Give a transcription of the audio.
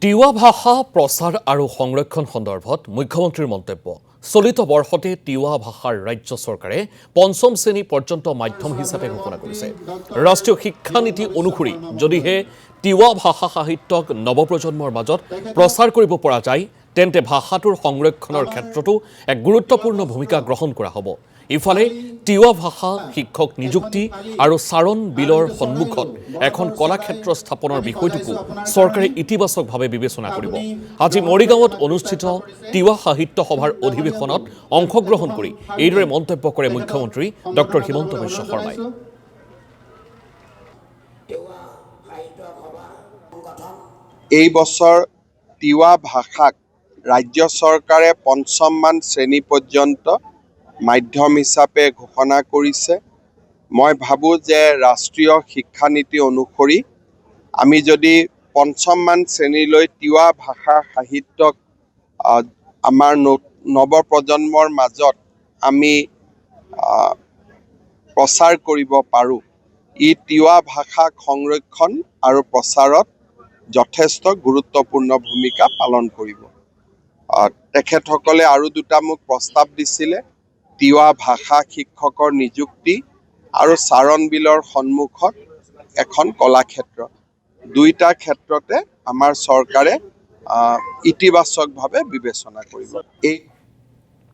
তিৱা ভাষা প্ৰচাৰ আৰু সংৰক্ষণ সন্দৰ্ভত মুখ্যমন্ত্ৰীৰ মন্তব্য। চলিত বৰ্ষতে তিৱা ভাষাৰ ৰাজ্য চৰকাৰে পঞ্চম শ্ৰেণী পৰ্যন্ত মাধ্যম হিচাপে ঘোষণা কৰিছে। ৰাষ্ট্ৰীয় শিক্ষা নীতি অনুসৰি যদিহে তিৱা ভাষা সাহিত্যক নৱপ্ৰজন্মৰ মাজত প্ৰচাৰ কৰিব পৰা যায়, তেন্তে ভাষাটোৰ সংৰক্ষণৰ ক্ষেত্ৰতো এক গুৰুত্বপূৰ্ণ ভূমিকা গ্ৰহণ কৰা হ'ব। ইফালে তিৱা ভাষা শিক্ষক নিযুক্তি আৰু চাৰণ বিলৰ সন্মুখত এখন কলাক্ষেত্ৰ স্থাপনৰ বিষয়টোকো চৰকাৰে ইতিবাচকভাৱে বিবেচনা কৰিব। আজি মৰিগাঁৱত অনুষ্ঠিত তিৱা সাহিত্য সভাৰ অধিৱেশনত অংশগ্ৰহণ কৰি এইদৰে মন্তব্য কৰে মুখ্যমন্ত্ৰী ডক্টৰ হিমন্ত বিশ্ব শৰ্মাই। এই বছৰ তিৱা ভাষাক ৰাজ্য চৰকাৰে পঞ্চমমান শ্ৰেণী পৰ্যন্ত মাধ্যম হিচাপে ঘোষণা কৰিছে। মই ভাবোঁ যে ৰাষ্ট্ৰীয় শিক্ষা নীতি অনুসৰি আমি যদি পঞ্চমমান শ্ৰেণীলৈ তিৱা ভাষা সাহিত্যক আমাৰ নৱপ্ৰজন্মৰ মাজত আমি প্ৰচাৰ কৰিব পাৰোঁ, ই তিৱা ভাষাক সংৰক্ষণ আৰু প্ৰচাৰত যথেষ্ট গুৰুত্বপূৰ্ণ ভূমিকা পালন কৰিব। তেখেতসকলে আৰু দুটা মোক প্ৰস্তাৱ দিছিলে, তিৱা ভাষা শিক্ষকৰ নিযুক্তি আৰু চাৰণ বিলৰ সন্মুখত এখন কলাক্ষেত্ৰ। দুইটা ক্ষেত্ৰতে আমাৰ চৰকাৰে ইতিবাচকভাৱে বিবেচনা কৰিব। এই